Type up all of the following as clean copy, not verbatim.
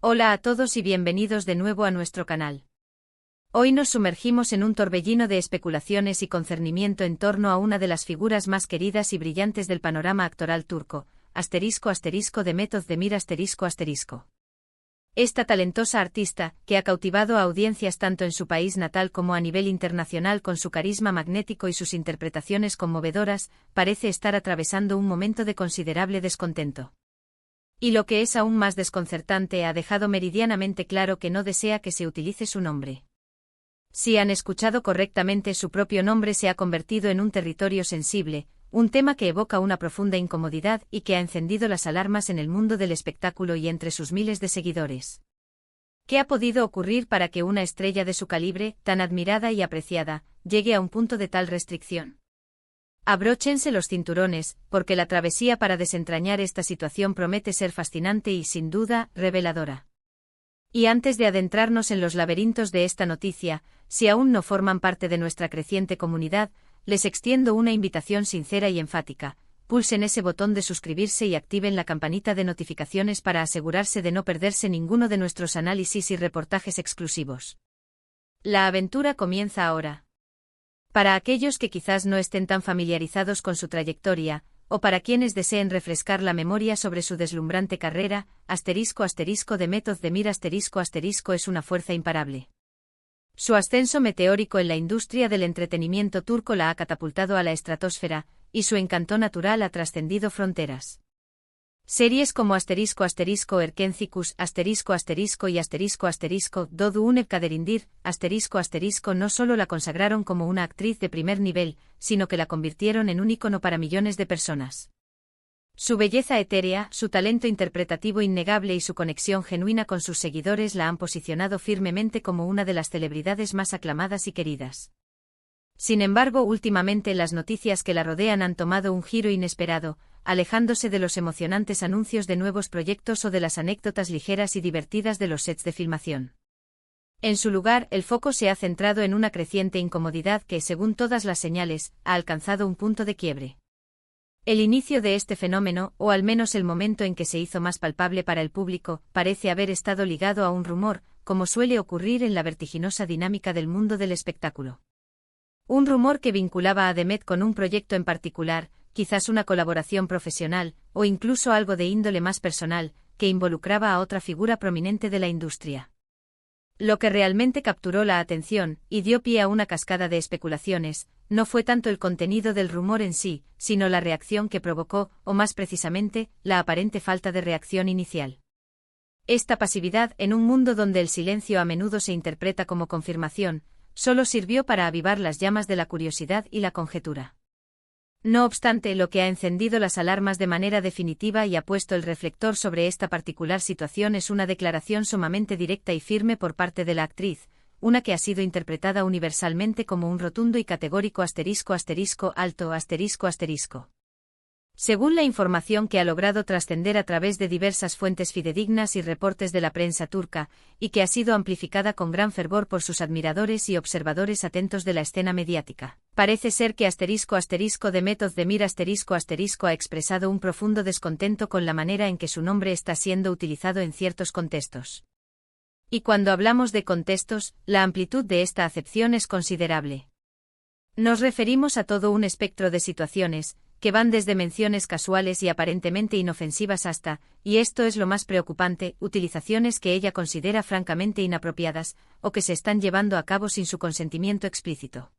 Hola a todos y bienvenidos de nuevo a nuestro canal. Hoy nos sumergimos en un torbellino de especulaciones y concernimiento en torno a una de las figuras más queridas y brillantes del panorama actoral turco, Demet Özdemir. Esta talentosa artista, que ha cautivado a audiencias tanto en su país natal como a nivel internacional con su carisma magnético y sus interpretaciones conmovedoras, parece estar atravesando un momento de considerable descontento. Y lo que es aún más desconcertante, ha dejado meridianamente claro que no desea que se utilice su nombre. Si han escuchado correctamente, su propio nombre se ha convertido en un territorio sensible, un tema que evoca una profunda incomodidad y que ha encendido las alarmas en el mundo del espectáculo y entre sus miles de seguidores. ¿Qué ha podido ocurrir para que una estrella de su calibre, tan admirada y apreciada, llegue a un punto de tal restricción? Abróchense los cinturones, porque la travesía para desentrañar esta situación promete ser fascinante y, sin duda, reveladora. Y antes de adentrarnos en los laberintos de esta noticia, si aún no forman parte de nuestra creciente comunidad, les extiendo una invitación sincera y enfática: pulsen ese botón de suscribirse y activen la campanita de notificaciones para asegurarse de no perderse ninguno de nuestros análisis y reportajes exclusivos. La aventura comienza ahora. Para aquellos que quizás no estén tan familiarizados con su trayectoria, o para quienes deseen refrescar la memoria sobre su deslumbrante carrera, Demet Özdemir es una fuerza imparable. Su ascenso meteórico en la industria del entretenimiento turco la ha catapultado a la estratosfera, y su encanto natural ha trascendido fronteras. Series como Erkencikus, y Dodu Unep Kaderindir, no solo la consagraron como una actriz de primer nivel, sino que la convirtieron en un ícono para millones de personas. Su belleza etérea, su talento interpretativo innegable y su conexión genuina con sus seguidores la han posicionado firmemente como una de las celebridades más aclamadas y queridas. Sin embargo, últimamente las noticias que la rodean han tomado un giro inesperado, alejándose de los emocionantes anuncios de nuevos proyectos o de las anécdotas ligeras y divertidas de los sets de filmación. En su lugar, el foco se ha centrado en una creciente incomodidad que, según todas las señales, ha alcanzado un punto de quiebre. El inicio de este fenómeno, o al menos el momento en que se hizo más palpable para el público, parece haber estado ligado a un rumor, como suele ocurrir en la vertiginosa dinámica del mundo del espectáculo. Un rumor que vinculaba a Demet con un proyecto en particular, quizás una colaboración profesional, o incluso algo de índole más personal, que involucraba a otra figura prominente de la industria. Lo que realmente capturó la atención, y dio pie a una cascada de especulaciones, no fue tanto el contenido del rumor en sí, sino la reacción que provocó, o más precisamente, la aparente falta de reacción inicial. Esta pasividad, en un mundo donde el silencio a menudo se interpreta como confirmación, solo sirvió para avivar las llamas de la curiosidad y la conjetura. No obstante, lo que ha encendido las alarmas de manera definitiva y ha puesto el reflector sobre esta particular situación es una declaración sumamente directa y firme por parte de la actriz, una que ha sido interpretada universalmente como un rotundo y categórico alto. Según la información que ha logrado trascender a través de diversas fuentes fidedignas y reportes de la prensa turca, y que ha sido amplificada con gran fervor por sus admiradores y observadores atentos de la escena mediática, parece ser que Demet Özdemir ha expresado un profundo descontento con la manera en que su nombre está siendo utilizado en ciertos contextos. Y cuando hablamos de contextos, la amplitud de esta acepción es considerable. Nos referimos a todo un espectro de situaciones, que van desde menciones casuales y aparentemente inofensivas hasta, y esto es lo más preocupante, utilizaciones que ella considera francamente inapropiadas, o que se están llevando a cabo sin su consentimiento explícito.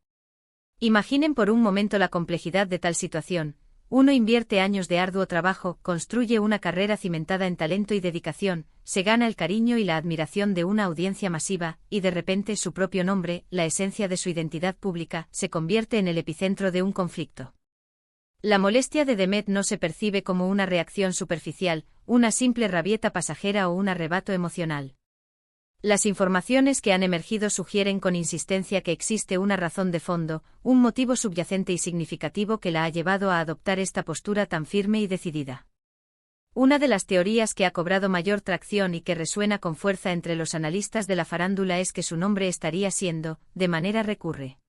Imaginen por un momento la complejidad de tal situación. Uno invierte años de arduo trabajo, construye una carrera cimentada en talento y dedicación, se gana el cariño y la admiración de una audiencia masiva, y de repente su propio nombre, la esencia de su identidad pública, se convierte en el epicentro de un conflicto. La molestia de Demet no se percibe como una reacción superficial, una simple rabieta pasajera o un arrebato emocional. Las informaciones que han emergido sugieren con insistencia que existe una razón de fondo, un motivo subyacente y significativo que la ha llevado a adoptar esta postura tan firme y decidida. Una de las teorías que ha cobrado mayor tracción y que resuena con fuerza entre los analistas de la farándula es que su nombre estaría siendo, de manera recurrente,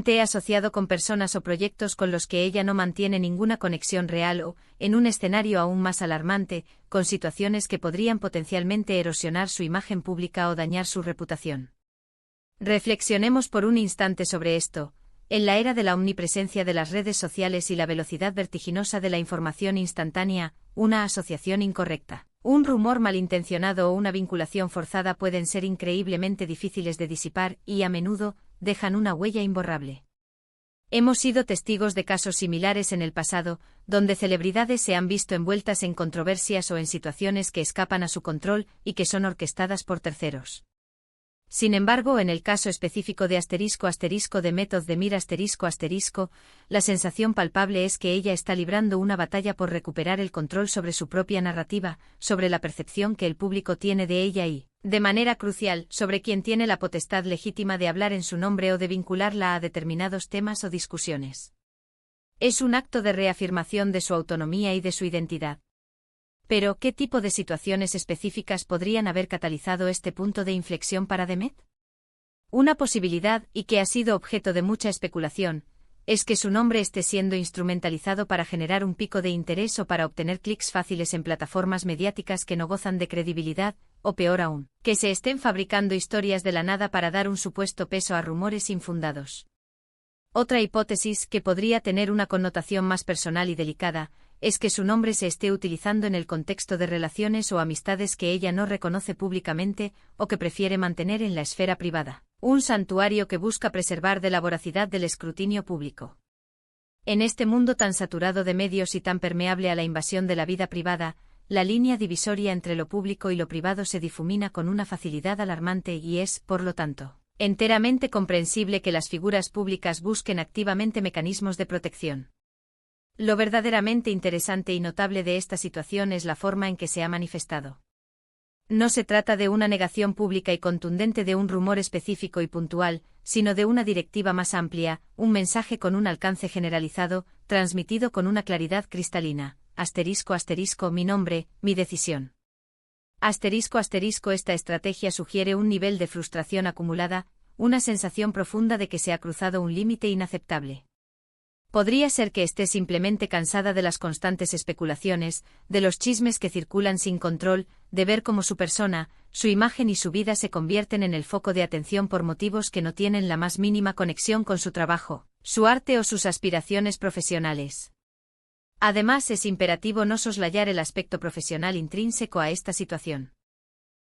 Te asociado con personas o proyectos con los que ella no mantiene ninguna conexión real o, en un escenario aún más alarmante, con situaciones que podrían potencialmente erosionar su imagen pública o dañar su reputación. Reflexionemos por un instante sobre esto. En la era de la omnipresencia de las redes sociales y la velocidad vertiginosa de la información instantánea, una asociación incorrecta, un rumor malintencionado o una vinculación forzada pueden ser increíblemente difíciles de disipar y, a menudo, dejan una huella imborrable. Hemos sido testigos de casos similares en el pasado, donde celebridades se han visto envueltas en controversias o en situaciones que escapan a su control y que son orquestadas por terceros. Sin embargo, en el caso específico de *** de Method de Mir ***, la sensación palpable es que ella está librando una batalla por recuperar el control sobre su propia narrativa, sobre la percepción que el público tiene de ella y, de manera crucial, sobre quién tiene la potestad legítima de hablar en su nombre o de vincularla a determinados temas o discusiones. Es un acto de reafirmación de su autonomía y de su identidad. Pero, ¿qué tipo de situaciones específicas podrían haber catalizado este punto de inflexión para Demet? Una posibilidad, y que ha sido objeto de mucha especulación, es que su nombre esté siendo instrumentalizado para generar un pico de interés o para obtener clics fáciles en plataformas mediáticas que no gozan de credibilidad, o peor aún, que se estén fabricando historias de la nada para dar un supuesto peso a rumores infundados. Otra hipótesis, que podría tener una connotación más personal y delicada, es que su nombre se esté utilizando en el contexto de relaciones o amistades que ella no reconoce públicamente o que prefiere mantener en la esfera privada, un santuario que busca preservar de la voracidad del escrutinio público. En este mundo tan saturado de medios y tan permeable a la invasión de la vida privada, la línea divisoria entre lo público y lo privado se difumina con una facilidad alarmante y es, por lo tanto, enteramente comprensible que las figuras públicas busquen activamente mecanismos de protección. Lo verdaderamente interesante y notable de esta situación es la forma en que se ha manifestado. No se trata de una negación pública y contundente de un rumor específico y puntual, sino de una directiva más amplia, un mensaje con un alcance generalizado, transmitido con una claridad cristalina. Mi nombre, mi decisión. Esta estrategia sugiere un nivel de frustración acumulada, una sensación profunda de que se ha cruzado un límite inaceptable. Podría ser que esté simplemente cansada de las constantes especulaciones, de los chismes que circulan sin control, de ver cómo su persona, su imagen y su vida se convierten en el foco de atención por motivos que no tienen la más mínima conexión con su trabajo, su arte o sus aspiraciones profesionales. Además, es imperativo no soslayar el aspecto profesional intrínseco a esta situación.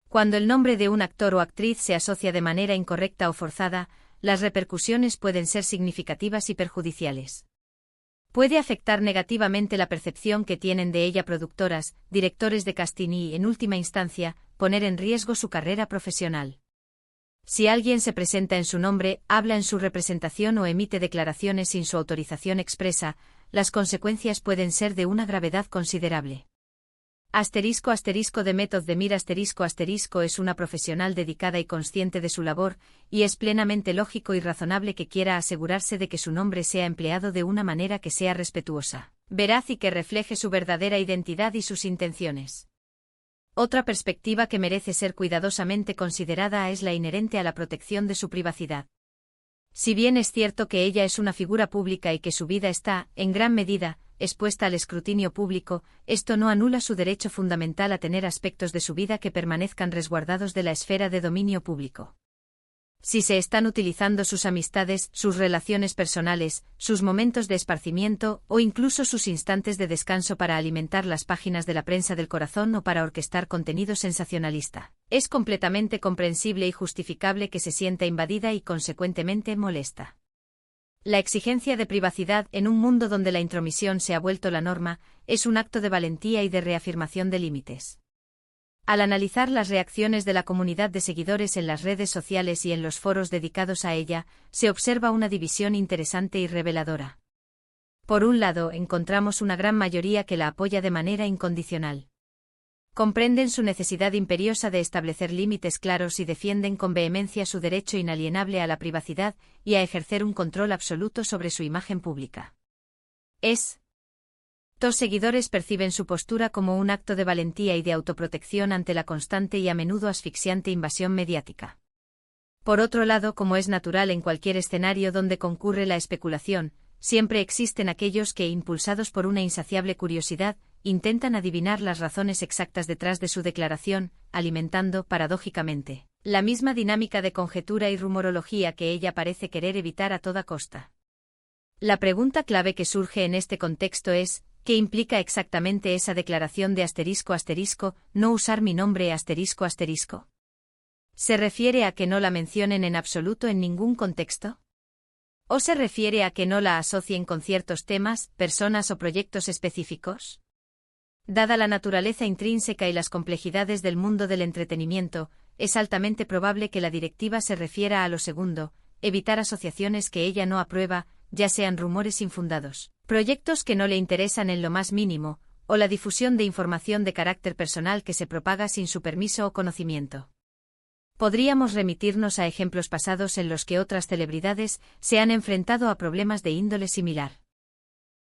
Cuando el nombre de un actor o actriz se asocia de manera incorrecta o forzada, las repercusiones pueden ser significativas y perjudiciales. Puede afectar negativamente la percepción que tienen de ella productoras, directores de casting y, en última instancia, poner en riesgo su carrera profesional. Si alguien se presenta en su nombre, habla en su representación o emite declaraciones sin su autorización expresa, las consecuencias pueden ser de una gravedad considerable. De Method de Mir es una profesional dedicada y consciente de su labor, y es plenamente lógico y razonable que quiera asegurarse de que su nombre sea empleado de una manera que sea respetuosa, veraz y que refleje su verdadera identidad y sus intenciones. Otra perspectiva que merece ser cuidadosamente considerada es la inherente a la protección de su privacidad. Si bien es cierto que ella es una figura pública y que su vida está, en gran medida, expuesta al escrutinio público, esto no anula su derecho fundamental a tener aspectos de su vida que permanezcan resguardados de la esfera de dominio público. Si se están utilizando sus amistades, sus relaciones personales, sus momentos de esparcimiento o incluso sus instantes de descanso para alimentar las páginas de la prensa del corazón o para orquestar contenido sensacionalista, es completamente comprensible y justificable que se sienta invadida y consecuentemente molesta. La exigencia de privacidad en un mundo donde la intromisión se ha vuelto la norma, es un acto de valentía y de reafirmación de límites. Al analizar las reacciones de la comunidad de seguidores en las redes sociales y en los foros dedicados a ella, se observa una división interesante y reveladora. Por un lado, encontramos una gran mayoría que la apoya de manera incondicional. Comprenden su necesidad imperiosa de establecer límites claros y defienden con vehemencia su derecho inalienable a la privacidad y a ejercer un control absoluto sobre su imagen pública. Estos seguidores perciben su postura como un acto de valentía y de autoprotección ante la constante y a menudo asfixiante invasión mediática. Por otro lado, como es natural en cualquier escenario donde concurre la especulación, siempre existen aquellos que, impulsados por una insaciable curiosidad, intentan adivinar las razones exactas detrás de su declaración, alimentando, paradójicamente, la misma dinámica de conjetura y rumorología que ella parece querer evitar a toda costa. La pregunta clave que surge en este contexto es, ¿qué implica exactamente esa declaración de ***, no usar mi nombre ***? ¿Se refiere a que no la mencionen en absoluto en ningún contexto? ¿O se refiere a que no la asocien con ciertos temas, personas o proyectos específicos? Dada la naturaleza intrínseca y las complejidades del mundo del entretenimiento, es altamente probable que la directiva se refiera a lo segundo, evitar asociaciones que ella no aprueba, ya sean rumores infundados, proyectos que no le interesan en lo más mínimo, o la difusión de información de carácter personal que se propaga sin su permiso o conocimiento. Podríamos remitirnos a ejemplos pasados en los que otras celebridades se han enfrentado a problemas de índole similar.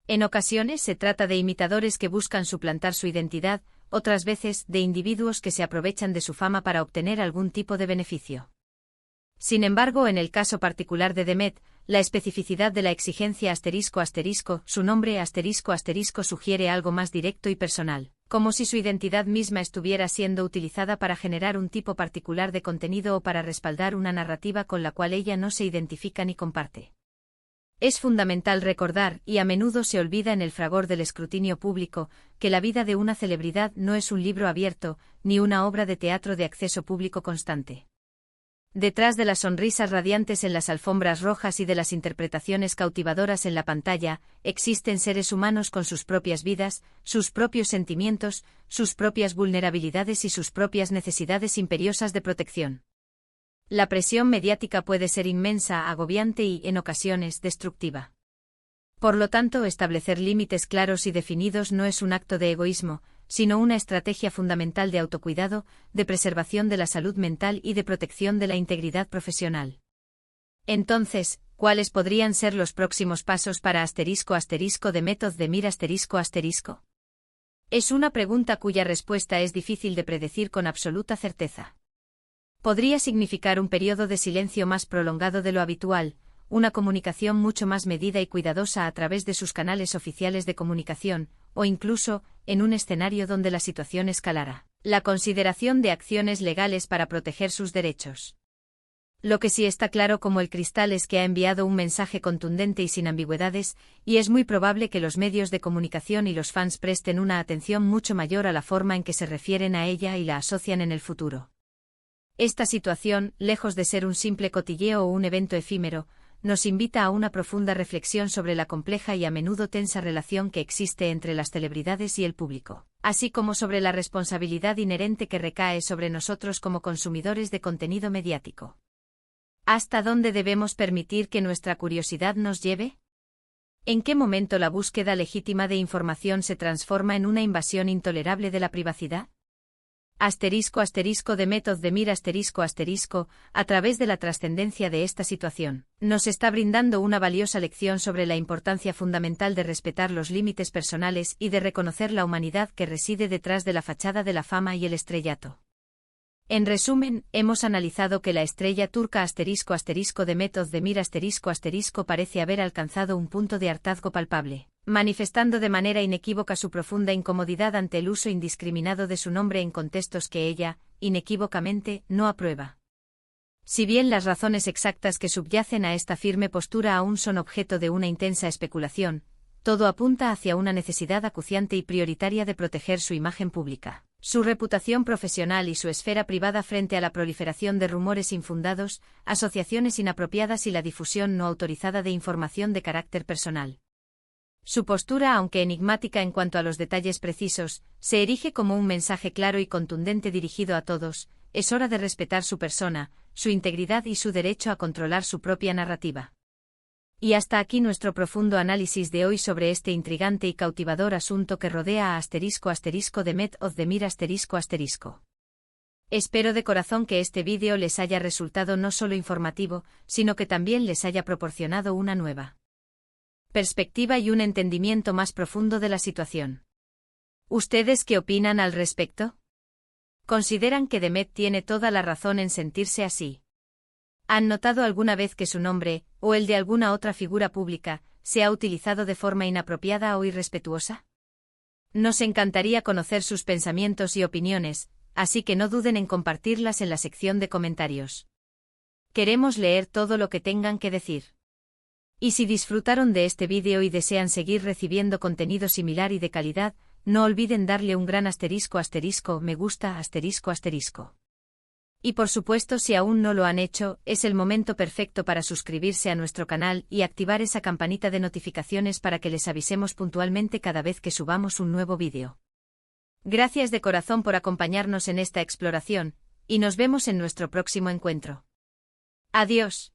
En ocasiones se trata de imitadores que buscan suplantar su identidad, otras veces de individuos que se aprovechan de su fama para obtener algún tipo de beneficio. Sin embargo, en el caso particular de Demet, la especificidad de la exigencia ***, su nombre ***, sugiere algo más directo y personal, como si su identidad misma estuviera siendo utilizada para generar un tipo particular de contenido o para respaldar una narrativa con la cual ella no se identifica ni comparte. Es fundamental recordar, y a menudo se olvida en el fragor del escrutinio público, que la vida de una celebridad no es un libro abierto, ni una obra de teatro de acceso público constante. Detrás de las sonrisas radiantes en las alfombras rojas y de las interpretaciones cautivadoras en la pantalla, existen seres humanos con sus propias vidas, sus propios sentimientos, sus propias vulnerabilidades y sus propias necesidades imperiosas de protección. La presión mediática puede ser inmensa, agobiante y, en ocasiones, destructiva. Por lo tanto, establecer límites claros y definidos no es un acto de egoísmo, sino una estrategia fundamental de autocuidado, de preservación de la salud mental y de protección de la integridad profesional. Entonces, ¿cuáles podrían ser los próximos pasos para ***Demet Özdemir ***? Es una pregunta cuya respuesta es difícil de predecir con absoluta certeza. Podría significar un periodo de silencio más prolongado de lo habitual, una comunicación mucho más medida y cuidadosa a través de sus canales oficiales de comunicación, o incluso, en un escenario donde la situación escalara, la consideración de acciones legales para proteger sus derechos. Lo que sí está claro como el cristal es que ha enviado un mensaje contundente y sin ambigüedades, y es muy probable que los medios de comunicación y los fans presten una atención mucho mayor a la forma en que se refieren a ella y la asocian en el futuro. Esta situación, lejos de ser un simple cotilleo o un evento efímero, nos invita a una profunda reflexión sobre la compleja y a menudo tensa relación que existe entre las celebridades y el público, así como sobre la responsabilidad inherente que recae sobre nosotros como consumidores de contenido mediático. ¿Hasta dónde debemos permitir que nuestra curiosidad nos lleve? ¿En qué momento la búsqueda legítima de información se transforma en una invasión intolerable de la privacidad? Demet Özdemir a través de la trascendencia de esta situación, nos está brindando una valiosa lección sobre la importancia fundamental de respetar los límites personales y de reconocer la humanidad que reside detrás de la fachada de la fama y el estrellato. En resumen, hemos analizado que la estrella turca Demet Özdemir parece haber alcanzado un punto de hartazgo palpable, manifestando de manera inequívoca su profunda incomodidad ante el uso indiscriminado de su nombre en contextos que ella, inequívocamente, no aprueba. Si bien las razones exactas que subyacen a esta firme postura aún son objeto de una intensa especulación, todo apunta hacia una necesidad acuciante y prioritaria de proteger su imagen pública, su reputación profesional y su esfera privada frente a la proliferación de rumores infundados, asociaciones inapropiadas y la difusión no autorizada de información de carácter personal. Su postura, aunque enigmática en cuanto a los detalles precisos, se erige como un mensaje claro y contundente dirigido a todos: es hora de respetar su persona, su integridad y su derecho a controlar su propia narrativa. Y hasta aquí nuestro profundo análisis de hoy sobre este intrigante y cautivador asunto que rodea a ***Demet Özdemir ***. Espero de corazón que este vídeo les haya resultado no solo informativo, sino que también les haya proporcionado una nueva perspectiva y un entendimiento más profundo de la situación. ¿Ustedes qué opinan al respecto? ¿Consideran que Demet tiene toda la razón en sentirse así? ¿Han notado alguna vez que su nombre, o el de alguna otra figura pública, se ha utilizado de forma inapropiada o irrespetuosa? Nos encantaría conocer sus pensamientos y opiniones, así que no duden en compartirlas en la sección de comentarios. Queremos leer todo lo que tengan que decir. Y si disfrutaron de este vídeo y desean seguir recibiendo contenido similar y de calidad, no olviden darle un gran me gusta Y por supuesto, si aún no lo han hecho, es el momento perfecto para suscribirse a nuestro canal y activar esa campanita de notificaciones para que les avisemos puntualmente cada vez que subamos un nuevo vídeo. Gracias de corazón por acompañarnos en esta exploración, y nos vemos en nuestro próximo encuentro. Adiós.